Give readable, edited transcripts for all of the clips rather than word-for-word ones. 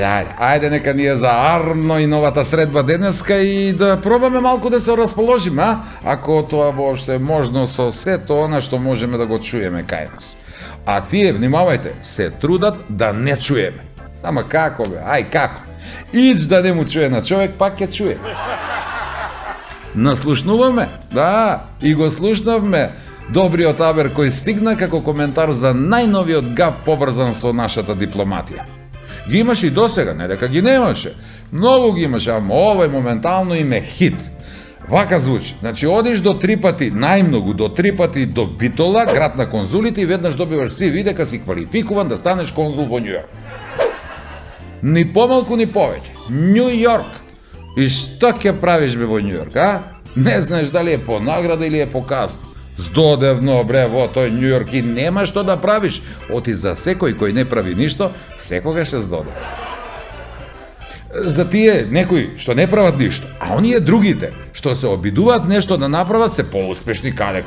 Ајде, нека ни е за Арно и новата средба денеска и да пробаме малку да се расположиме, ако тоа воопшто е можно со сето она што можеме да го чуеме кај нас. А тие, внимавајте, се трудат да не чуеме. Ама како бе, како? Ич да не му чуе на човек, пак ќе чуе. Наслушнуваме, да, и го слушнавме добриот Абер кој стигна како коментар за најновиот гаф поврзан со нашата дипломатија. Ги имаше и досега, не дека ги немаше. Многу ги имаше, ама овој моментално им е хит. Вака звучи. Значи, одиш до 3 пати, најмногу до 3 пати до Битола, град на конзулите, и веднаш добиваш CV дека си квалификуван да станеш конзул во Њу Јорк. Ни помалку, ни повеќе. Њу Јорк. И што ќе правиш бе во Њу Јорк, Не знаеш дали е по награда или е по казна. Здодевно, бре, во тој Њу Јорк и нема што да правиш. Оти за секој кој не прави ништо, секогаш е здодев. За тие некои што не прават ништо, а оние другите што се обидуваат нешто да направат се поуспешни каде.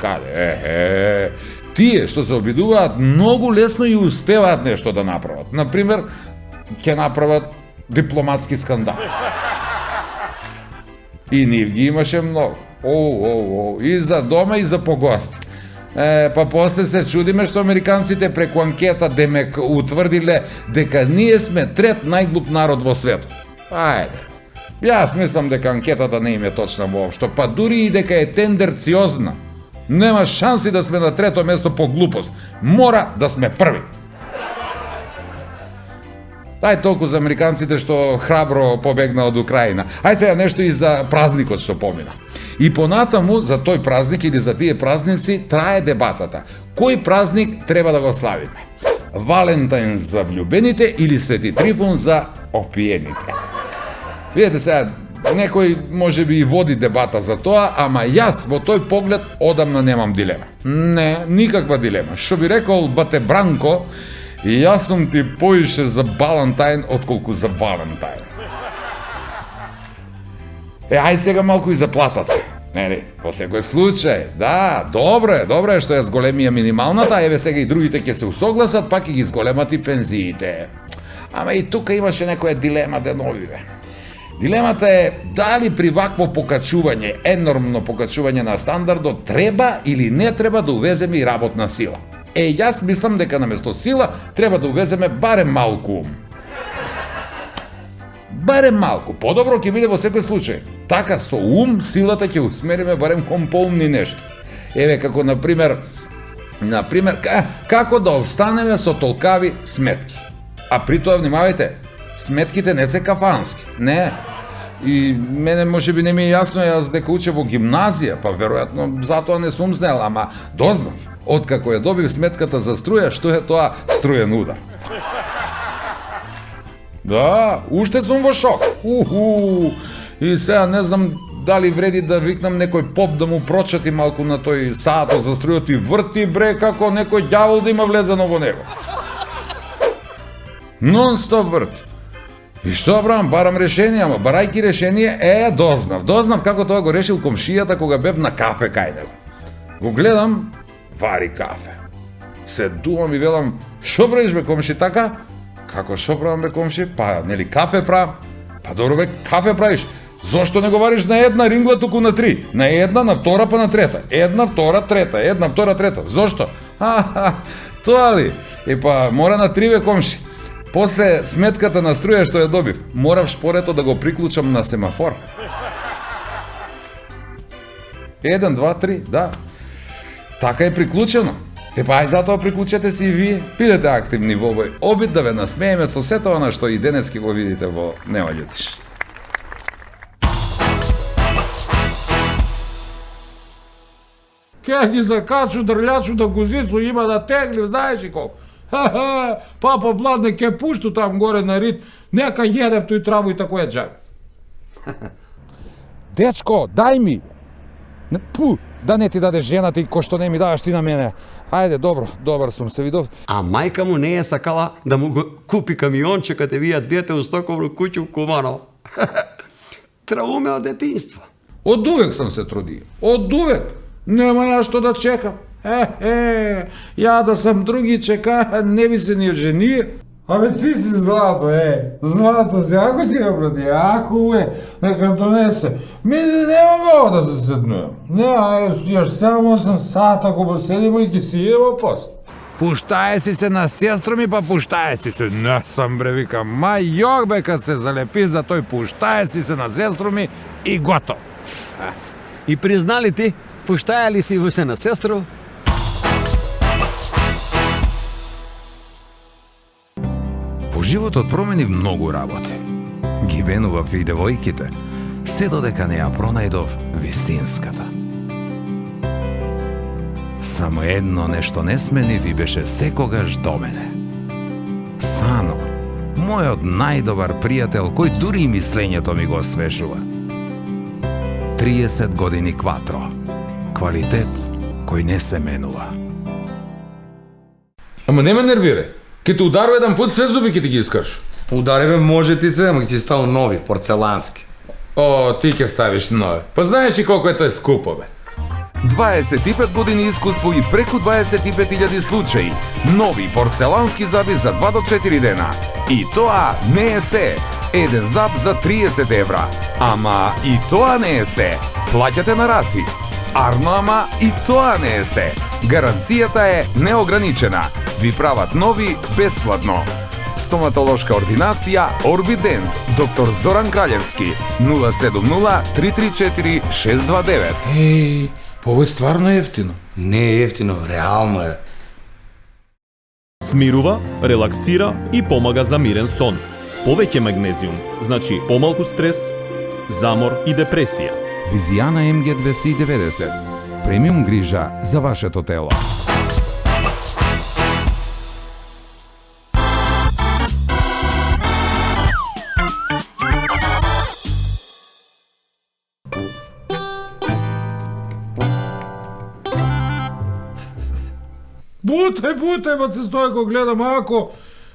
Тие што се обидуваат многу лесно и успеваат нешто да направат. Например, ќе направат дипломатски скандал. И нив ги имаше многу. И за дома и за по гости. Па после се чудиме што американците преку анкета демек утврдиле дека ние сме трет најглуп народ во светот. Ајде. Јас мислам дека анкетата не им е точна воопшто, па дури и дека е тендерциозна. Нема шанси да сме на трето место по глупост. Мора да сме први. Толку за американците што храбро побегна од Украина. Сега нешто и за празникот што помина. И понатаму за тој празник или за тие празници трае дебатата. Кој празник треба да го славиме? Валентайн за влюбените или Свети Трифун за опиените? Видете сега, некој може би и води дебата за тоа, ама јас во тој поглед одамна немам дилема. Не, никаква дилема. Што би рекол Бате Бранко, и јас сум ти поише за Балантайн отколку за Валентайн. Сега малку и за платата. По секој случај. Да, добро е што ја зголемија минималната, еве сега и другите ќе се усогласат, пак и ги зголемат и пензиите. Ама и тука имаше некоја дилема деновиве. Дилемата е дали при вакво покачување, енормно покачување на стандардот, треба или не треба да увеземе и работна сила. Јас мислам дека наместо сила треба да увеземе барем малку ум. Барем малку, подобро ќе биде во секој случај. Така со ум силата ќе усмериме барем кон поумни нешта. Еве како например како да обстанеме со толкави сметки. А при тоа внимавајте, сметките не се кафански, не. И мене може би не ми е јасно, јас дека учев во гимназија, па веројатно затоа не сум знел, ама дознав, откако ја добив сметката за струја, што е тоа струен удар. Да, уште сум во шок. И сега не знам дали вреди да викнам некој поп да му прочети малку на тој саатот за струјот и врти, бре, како некој ѓавол да има влезено во него. Нон-стоп врти. И што барам решение, ама барајки решение, дознав како тоа го решил комшијата кога бев на кафе кај него. Го гледам, вари кафе. Се дувам и велам, шо правиш бе комши така? Како шо правам бе комши? Па, нели кафе правам? Па добро бе, кафе правиш. Зошто не го вариш на една рингла, туку на 3? На една, на втора, па на трета. Една, втора, трета. Зошто? Тоа ли? Па, мора на 3 бе комши. После сметката на струја што ја добив, морав шпорето да го приклучам на семафор. 1, 2, 3, да. Така е приклучено. Па затоа приклучете си и вие. Бидете активни во овој обид да ве насмееме со сето она што и денески го видите во Нема љутиш. Ке ги закачу дрљачу да гузицу има да тегли, знаеш и колку. Папа Бладне ке пушту там горе на рит, нека једев тој траву и тако ја джаби. Дечко, дај ми! Да не ти дадеш жената и кој што не ми даваш ти на мене. Ајде, добар сум, се видов. А мајка му не е сакала да му го купи камионче каде вија дете у Стоковно куќу в Куманово. Трауме од детинство. Од увек сам се трудио. Од увек. Нема ја што да чекам. Ја да сам други чека, не би се ни оженија. Абе ти си злато, злато си, ако си го брати, ако нека донесе. Нема много да се седнуем. Još samo 8 sata ako posedimo i ki si idemo post. Puštaje si se na sjestru mi, pa puštaje si se. Ne sam bre, vikam, ma jok be kad se zalepi za toj puštaje si se na sjestru mi i gotovo. И признали ти, пущаяли си го се на сестру? Во животот променив многу работи. Ги бенував и девојките, се додека не ја пронајдов вистинската. Само едно нешто не сменив и беше секогаш до мене. Сано, мојот најдобар пријател, кој дури и мислењето ми го освежува. 30 години кватро. Квалитет кој не се менува. Ама не ме нервирај. Ке те ударува еден пut, све зуби ке ти ги искрш. Удари бе, може ти се, ама ги си ставил нови, порцелански. О, ти ке ставиш нови. Па знаеш ли колко е тој скупо, бе? 25 години искуство и преку 25.000 случаи. Нови порцелански заби за 2 до 4 дена. И тоа не е се. Еден заб за 30 евра. Ама и тоа не е се. Плаќате на рати. Арно, ама и тоа не е се. Гаранцијата е неограничена. Ви прават нови бесплатно. Стоматолошка ординација Орбидент. Доктор Зоран Краљевски. 070-334-629. Еј, па ово е стварно ефтино. Не е ефтино, реално е. Смирува, релаксира и помага за мирен сон. Повеќе магнезиум, значи помалку стрес, замор и депресија. Визијана МГ 290. Премиум грижа за вашето тело. Бутай, ба се стои го гледам, ако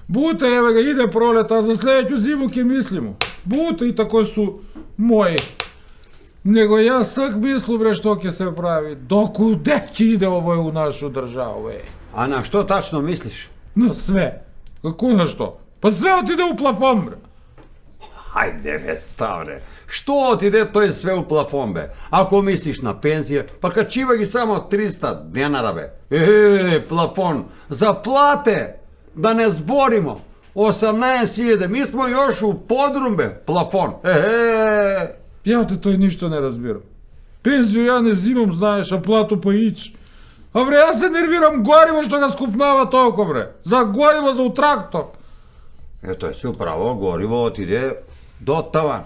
бутай, еве га иде пролет, а за следеќу зиму ке мислимо. Бутай, тако су мои. Него јас сак мислу, бре, што ќе се прави. Докуде ќе иде овој у нашу државу, А на што тачно мислиш? На све. Како на што? Па све отиде у плафон, бре. Хајде бе, ставре. Што отиде тој све у плафон, бе? Ако мислиш на пензија, па качива ги само 300 денара, бе. Плафон. Заплате! Да не зборимо. 18.000. Ми смо још у подрум, бе. Плафон. Ја те тој ништо не разбирам. Пензију ја не зимам, знаеш, а плату па ич. А бре, јас се нервирам гориво што ga скупнава толку, бре. За гориво за у трактор. Ето е си управо, гориво отиде до таван.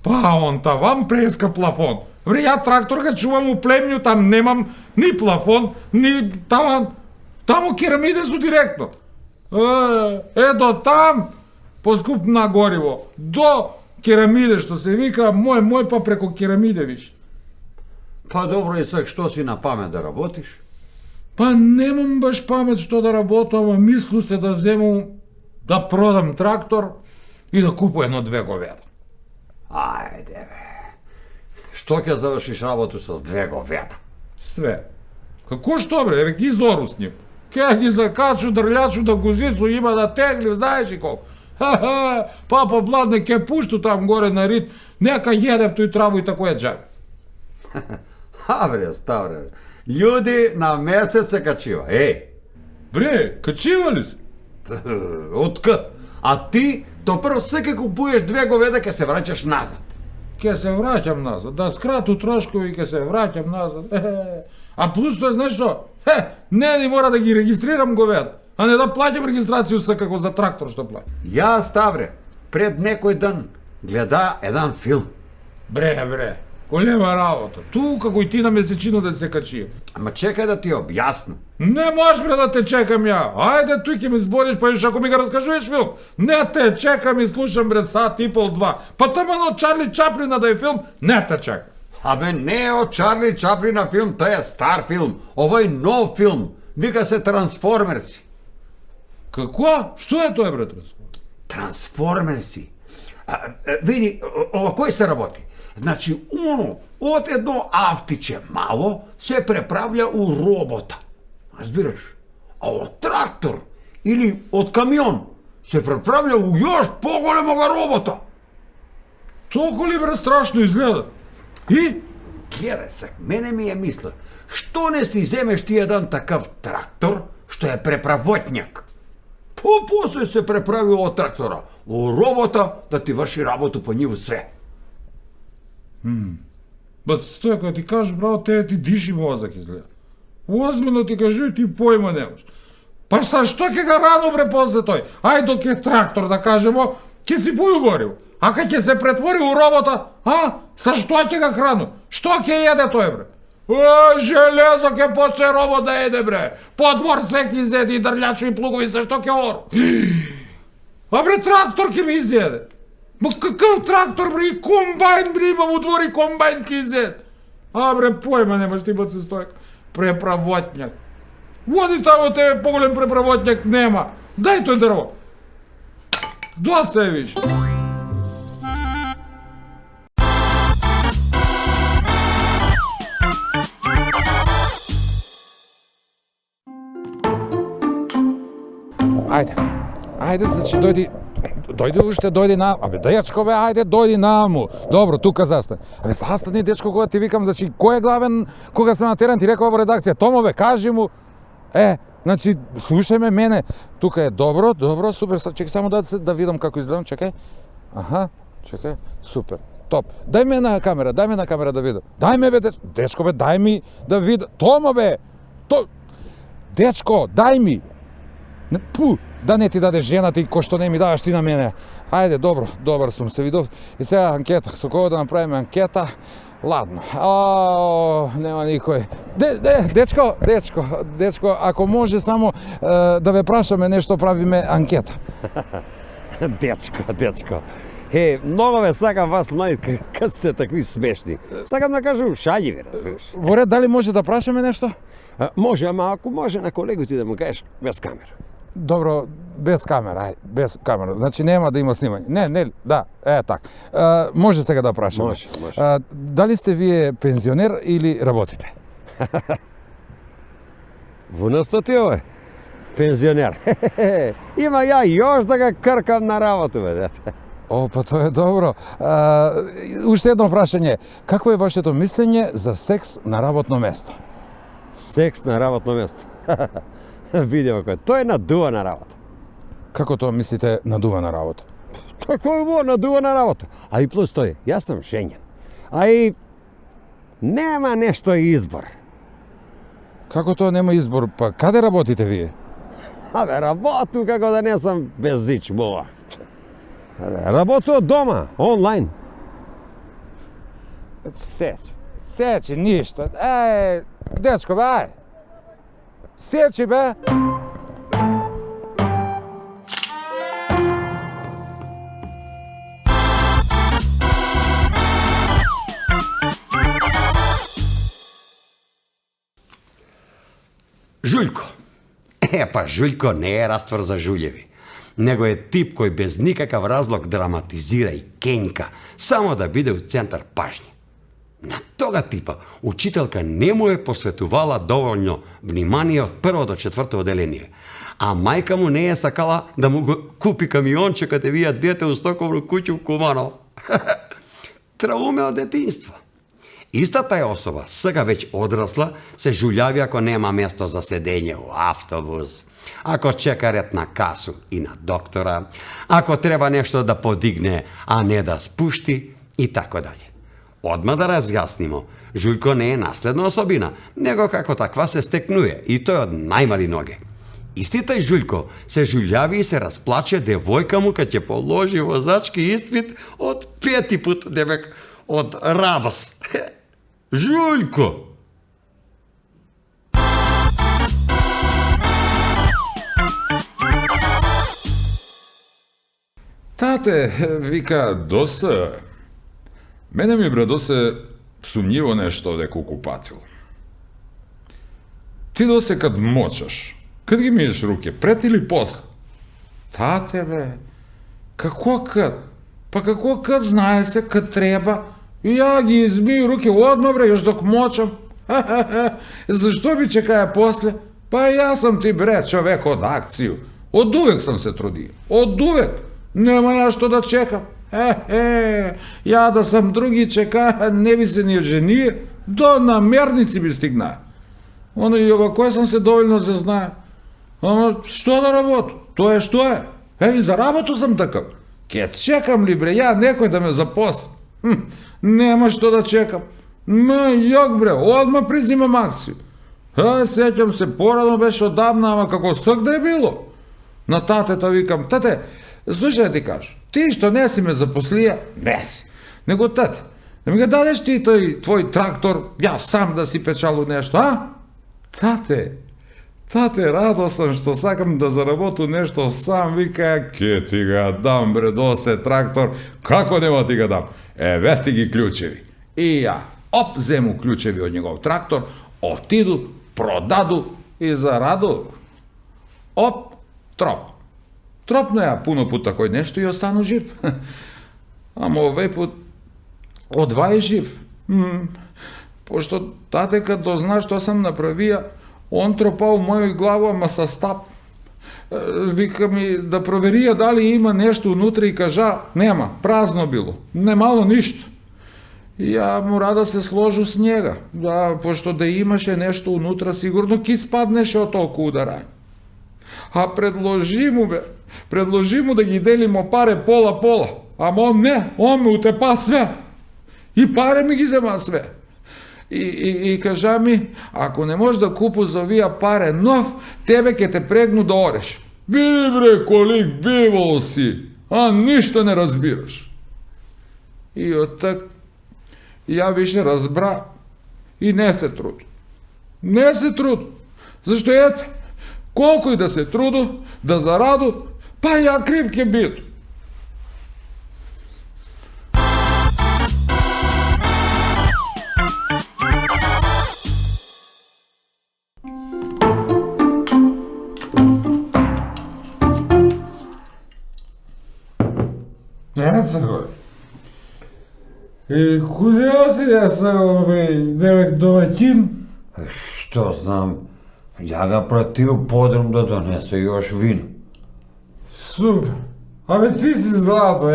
Па, он таван преска плафон. Бре, ја трактор га чувам у племњу, там немам ни плафон, ни таван. Таму керамиде су директно. До там поскупна гориво. До керамиде, што се вика, мој па преко керамиде, виш. Па добро и сак, што си на памет да работиш? Па немам баш памет што да работам, ама мислу се да земам да продам трактор и да купу едно-две говеда. Ајде бе. Што ќе завршиш работу с 2 говеда? Све. Како што, бре, еве ги зору с ним. Ке ги закачу, дрљачу да гузицу има да тегли, знаеш и колко. Папа бладне ке пушту там горе на рит, нека једев тој траву и тако ја джаби. Бре, ставре. Луѓе на месец се качива. Бре, качива ли се? Откад? А ти, то прво секој купуеш 2 говеда, ке се враќаш назад. Ке се враќам назад, да скрату трошкови, ке се враќам назад. А плюс тоа, знаеш што? Не мора да ги регистрирам говеда, а не да плаќам регистрацију како за трактор што плаќам. Ја, ставре, пред некој ден гледа еден филм. Бре, голема работа. Ту како и ти на месечино да се качи. Ама чекај да ти објаснам. Не можеш, бре, да те чекам ја. Ајде, туј ќе ми збориш, па ако ми го раскажуваш филм. Не те чекам и слушам, бре, сат и пол, 2. Па таман од Чарли Чаплина да е филм, не те чекам. Абе, не е од Чарли Чаплина филм, тој е стар филм. Овој нов филм. Вика се Трансформерси. Какво? Што е тоа, бре, Трансформерси. Види, кој се работи? Значи, од едно автиче мало се преправља у робота. Разбираш? А од трактор или од камион се преправlja u još pogolemoga robota. Толку ли бре страшно изгледа? И? Гледай сега, мене ми е мисла, що не си вземеш ти jedan такъв трактор, що е преправотняк? После се преправи от трактора, у робота да ти върши работа по ниву sve. Ба, стоја, кога ти кажеш, браво, тебе ти диши мозак изгледа. Озмено ти кажу, ти појма немаш. Па са што ќе ga рано бре после тој? Ај док е трактор, да кажемо, ќе си поју горил. А кога ќе се претвори у робота, са што ќе ga храну? Што ќе једе тој, бре? Железо ќе почне робот да еде, бре. По двор све ќе изеде и дрљачи и плугови се што ќе ору. А бре, трактор ќе ми изеде. Ма какъв трактор, бре, и комбайн, бре, имам у двори комбайн ќе изеде. А бре, појма немаш ти баце стојка. Преправотњак. Води тамо тебе поголем преправотњак нема. Дај тој дрво. Доста е више. Ајде, значи дојди на... Абе, дечко бе, ајде, дојди наму. Добро, тука застани. Абе, застани, дечко, кога ти викам, значи, кој е главен кога сме натеран, ти рекова во редакција, Томо бе, кажи му. Значи, слушај ме мене. Тука е добро, супер, чекај само да видам како изгледам, чекај. Аха, чекај, супер, топ. Дај ме на камера да видам. Дај ме бе, дечко бе, дај ми да видам. Томо бе, дечко, дај ми. Да не ти дадеш жената и кој што не ми даваш ти на мене. Ајде, добар сум се видов. И сега анкета, со кого да направиме анкета? Ладно. Нема никој. Дечко, ако може само да ве прашаме нешто, правиме анкета. Дечко. Много ве сакам вас, млади, кад сте такви смешни. Сакам да кажу шаљиви, разбираш. Во ред, дали може да прашаме нешто? Може, ама ако може на колегу ти да му кажеш без камера. Добро, без камера, без камера. Значи нема да има снимање. Не, да, так. Може сега да прашаме. Може. Дали сте вие пензионер или работите? Вунаста ти ове? Пензионер. Има ја још да ga кркам на работу, бе, дете. Па тоа е добро. Уште едно прашање. Какво е вашето мислење за секс на работно место? Секс на работно место. Видимо кој, тоа е надувана работа. Како тоа мислите надувана работа? Како е надувана работа? А и плюс тој, јас сум женен. А и нема нешто избор. Како тоа нема избор? Па каде работите вие? Абе, работу како да не сам без зич мова. Работу од дома, онлайн. Сечи, ништо. Дечко, бе, сечи, бе. Žuljko. Pa Žuljko не е раствор за жулјеви, него е тип кој без никакав разлог драматизира и кенјка, само да биде у центар пажње. На тога типа учителка не му е посветувала доволно внимание од прво до четврто оделение, а мајка му не е сакала да му го купи камионче каде вија дете у стоковну куќу у Куманово. Трауме од детинство. Истата е особа, сега веќе одрасла, се жулјави ако нема место за седење у автобус, ако чека ред на касу и на доктора, ако треба нешто да подигне, а не да спушти и така даје. Одма да разјаснимо, Жујко не е наследна особина, него како таква се стекнуе и тој од најмали ноге. Исти тај Жујко се жулјави и се расплаче девојка му кај ќе положи возачки испит од 5 пат, дебек, од радост. Жујко! Тате, вика, доста. Мене ми бре досе сумњиво нешто дека купатил. Ти досе кад мочаш, кад ги миеш руке, пред или после? Тате, бе, како кад? Па како кад, знае се, кад треба? И ја ги измию руке одма, бре, још док мочам. Зашто би чекаја после? Па јас сам ти, бре, човек од акцију. Од увек сам се трудио. Од увек. Нема ја што да чекам. Ја да сам други чека, не би се ни оженија, до намерници би стигнаа. Оно и овако сам се доволно се знае. Ама што да работам? Тоа е што е. И за работу сам такав. Ке чекам ли бре, ја некој да ме запосли? Нема што да чекам. Јок бре, одма призимам акцiju. Сеќам се, порано беше одамна, ама како сак да е било. На татета викам, тате, слушај да ти кажу, ти што не си ме запослија, не си. Него тате, да ми го дадеш ти тој твој трактор, ја сам да си печалу нешто, а? Тате, радо сам што сакам да заработу нешто сам, вика, ке ти ga дам бре, досе трактор, како нема ти ga дам? Еве ти ги клучеви. И ја, зему клучеви од негов трактор, отиду, продаду и зараду. Троп. Тропна ја пуно пута кој нешто и остану жив. Ама овој пут одвај жив. Пошто татека дозна што сам направија, он тропа у мојој главу, ама со стап. Вика ми да проверија дали има нешто унутре и кажа, нема, празно било, немало ништо. Ја мора да се сложу с njega, да, пошто да имаше нешто унутра, сигурно ки спаднеше од толку ударање. А предложи му да ги делимо паре пола-пола, ама он не, он ме утепа све. И паре ми ги зема све. И кажа ми, ако не можеш да купу за овие паре нов, тебе ќе те прегну да ореш. Види бре, колик бивол си, а ништо не разбираш. И од так, ја више разбра и не се труд. Зашто ете, колку и да се труду, да зараду, па ја крив ке биду. Ето го. И куде отиде са овој девек домаќин? Што знам, ја ga пратил подрум да донесе још вино. Супер. Абе ти си злато,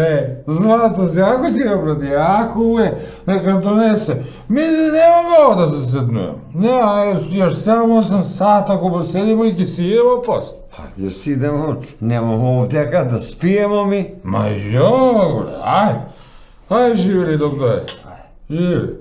злато си, ако си го прати, ако нека донесе. Ми нема много да се седнуем. Не, још само 8 сата, ако поседимо и ќе си идемо после. Ја си идемо, немamo овдека да спиемо ми. Ма јо, бре, ајде живели док дојде. Живели.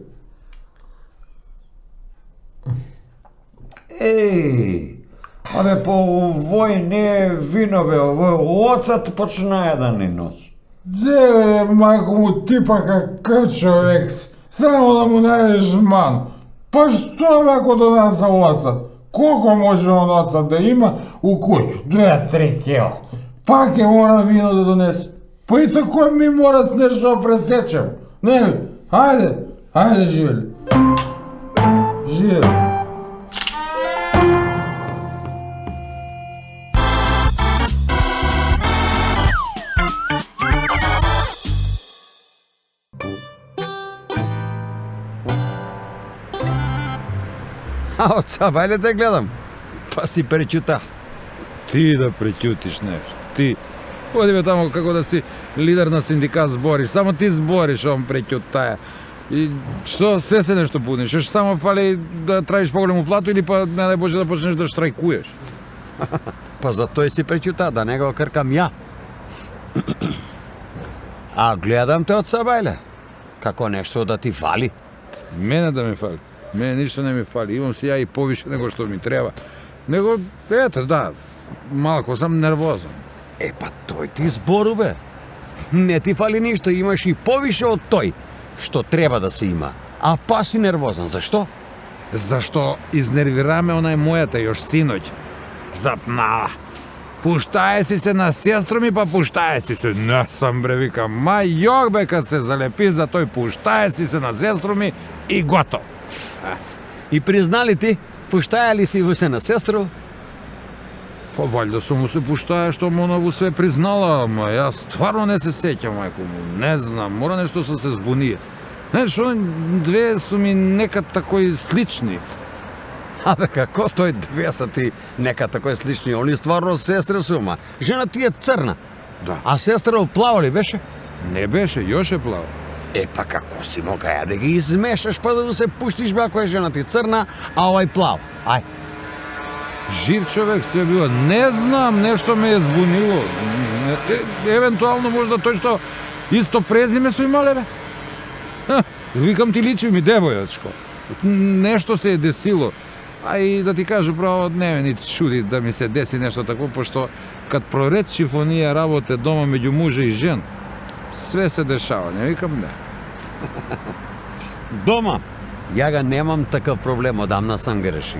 Абе, по овој не вино бе, овој оцат почна да ни носи. Де, мајко му типа какъв човек си, само да му најдеш ман. Па што бе ако донесе оцат? Колко може он оцат да има у куќу? 2-3 кила. Пак ќе мора вино да донесе. Па и тако ми мора с нешто да пресечем. Не ли? Ајде живели. Живели. А од Сабајле те гледам, па си пречутав. Ти да преќутиш нешто, ти. Оди бе тамо како да си лидер на синдикат збориш, само ти збориш, он преќутаја. И што, се нешто будниш, еш само фали да траиш поголему плату или па не дај Боже да почнеш да штрајкуеш. Па за тој си пречута, да не го кркам ја. А гледам те од Сабајле, како нешто да ти фали. Мене да ми фали. Мене ништо не ми фали, имам си ја и повише него што ми треба. Него, ете, да, малко сам нервозен. Па тој ти збору бе. Не ти фали ништо, имаш и повише од тој, што треба да се има. А па си нервозен, зашто? Зашто изнервираме онај мојата још синоќ. Запнала. Пуштае си се на сестру ми, па пуштае си се. Не сам бре, викам, ма јок бе кад се залепи за тој пуштае си се на сестру ми и готов. И признали ти, пуштаја ли си го се на сестру? Па валјда сум му се пуштаја што му она во све признала, ама јас стварно не се сеќам, мајко му, не знам, мора нешто со се збунија. Знаеш, две су ми некад такои слични. Абе, како тој 200 нека такој слични, они стварно сестри су, ма. Жена ти е црна. Да. А сестра плава ли беше? Не беше, још е плава. Е, па како си мога ја да ги измешаш, па да се пуштиш бе ако е жена ти црна, а овај плав. Ај. Жив човек се била. Не знам, нешто ме е збунило. Евентуално можда тој што исто презиме со имале, бе. Викам ти личи ми девојачко. Нешто се е десило. А и да ти кажу право, не ме ни чуди да ми се деси нешто такво, пошто кад проречив оние работе дома меѓу мужа и жен, све се дешава, не викам не. Дома. Ја ga немам такав проблем, одамна сам го реши.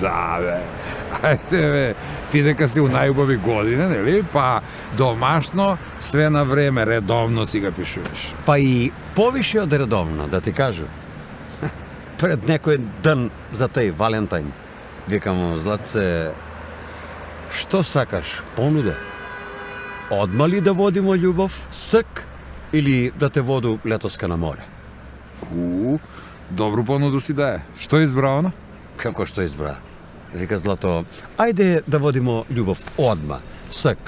Да, бе. Ајде, бе. Ти дека си у најубави години, нели? Па домашно, све на време, редовно си ga пишуваш. Па и повише од редовно, да ти кажу. Пред некој ден за тај Валентайн, викам, Златце, што сакаш, понуде? Одма ли да водимо љубов, ск, или да те воду летоска на море? Добру понуду си дае. Што избра она? Како што избра? Вика Злато, ајде да водимо љубов одма, ск.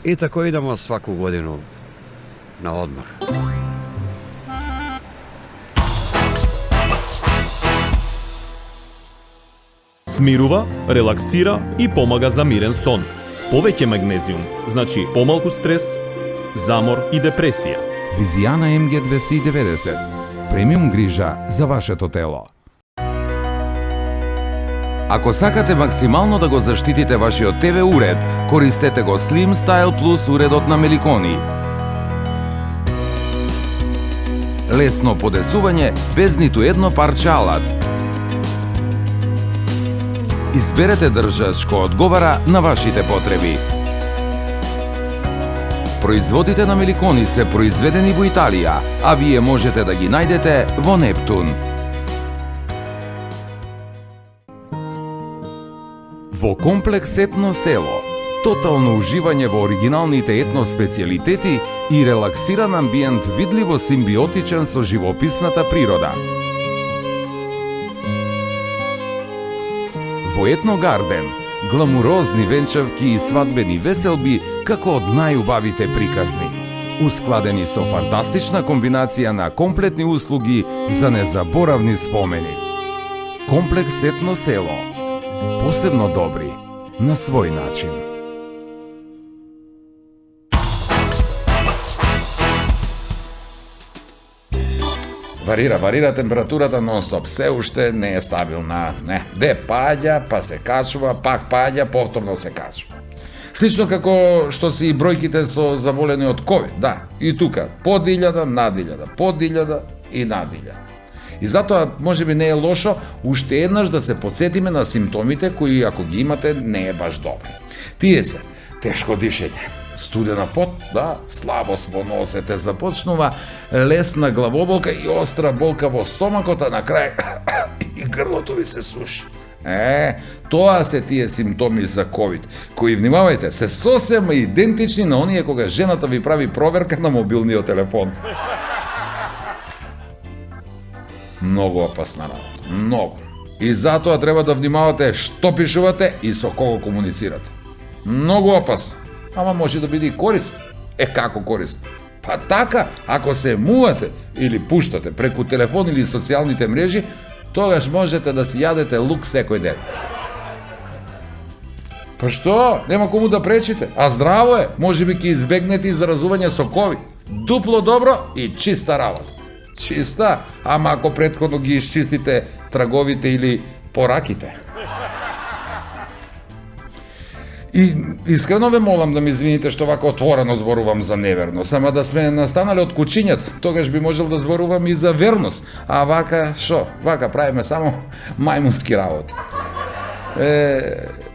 И тако идемо сваку годину на одмор. Смирува, релаксира и помага за мирен сон. Повеќе магнезиум, значи помалку стрес, замор и депресија. Визијана MG290. Премиум грижа за вашето тело. Ако сакате максимално да го заштитите вашиот ТВ уред, користете го Slim Style Plus уредот на Меликони. Лесно подесување без ниту едно парче алат. Изберете држач кој одговара на вашите потреби. Производите на Меликони се произведени во Италија, а вие можете да ги најдете во Нептун. Во комплекс Етно село, тотално уживање во оригиналните етно специјалитети и релаксиран амбиент видливо симбиотичен со живописната природа. Во Етно Гарден, гламурозни венчавки и свадбени веселби како од најубавите приказни. Ускладени со фантастична комбинација на комплетни услуги за незаборавни спомени. Комплекс Етно село. Посебно добри на свој начин. Варира температурата нон-стоп, се уште не е стабилна. Не, де паѓа, па се качува, пак паѓа, повторно се качува. Слично како што се и бројките со заболени од ковид, да, и тука, под 1000, над 1000, под 1000 и над 1000. И затоа можеби не е лошо уште еднаш да се подсетиме на симптомите кои ако ги имате не е баш добро. Тие се тешко дишење, студена пот, да, слабост во носете започнува, лесна главоболка и остра болка во стомакот, а на крај и грлото ви се суши. Тоа се тие симптоми за ковид, кои, внимавајте, се сосема идентични на оние кога жената ви прави проверка на мобилниот телефон. Многу опасна работа, многу. И затоа треба да внимавате што пишувате и со кого комуницирате. Многу опасно, ама може да биде и корисно. Како корисно? Па така, ако се мувате или пуштате преку телефон или социјалните мрежи, тогаш можете да си јадете лук секој ден. Па што? Нема кому да пречите. А здраво е, можеби ќе избегнете изразување со ковид. Дупло добро и чиста работа. Чиста, ама ако претходно ги исчистите траговите или пораките. И искрено ве молам да ми извините што вака отворено зборувам за неверност, ама да сме настанали од кучињата, тогаш би можел да зборувам и за верност, а вака шо? Вака правиме само мајмунски работи.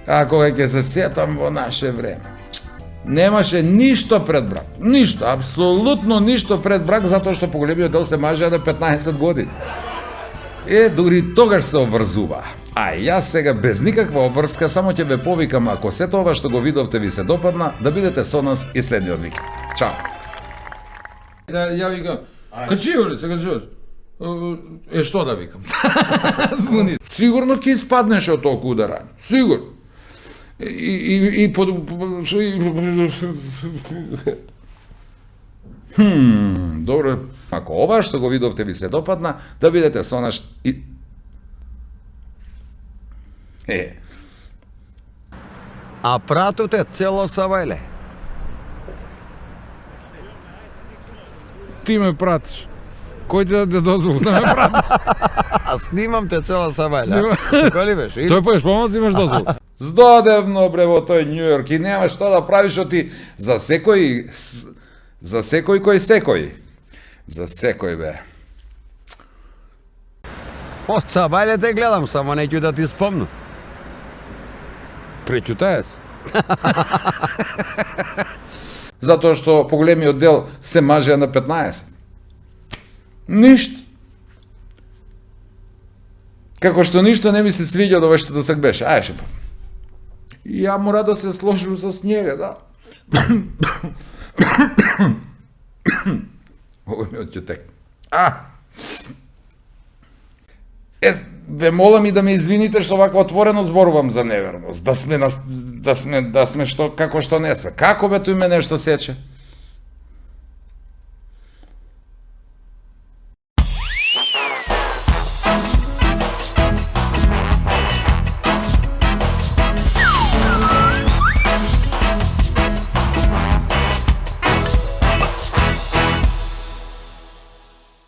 Ако ќе се сетам во наше време, немаше ништо пред брак, ништо, апсолутно ништо пред брак, затоа што поголемиот дел се мажеа на 15 години. Дури тогаш се обврзува. А јас сега без никаква обврска само ќе ве повикам, ако сето ова што го видовте ви се допадна, да бидете со нас и следниот викенд. Чао. Ја викам, качува ли се, качува? Што да викам? Збуни. Сигурно ќе испаднеш од толку ударање. Сигурно. И добро. Ако ова што го видовте ви се допадна, да бидете со наш и... А пратот е цело савајле. Ти ме пратиш. Кој ти да те дозволи да ме пратиш? А снимам те цело савајле. Коли беше? Тој поеш помалку имаш дозвол. Здодевно бре во тој Њујорк и нема што да правиш оти за секој кој секој. За секој бе. Од савајле те гледам, само неќу да ти спомну. Преќутаја се. Затоа што поголемиот дел се мажеа на 15. Ништо. Како што ништо не ми се свиѓа од ова што досег беше. Ајше па. Ја мора да се сложу со снега, да. Ово ми отјутек. Ве молам и да ме извините што вака отворено зборувам за неверност. Да сме што како што не сме. Како бе тој ме нешто сече?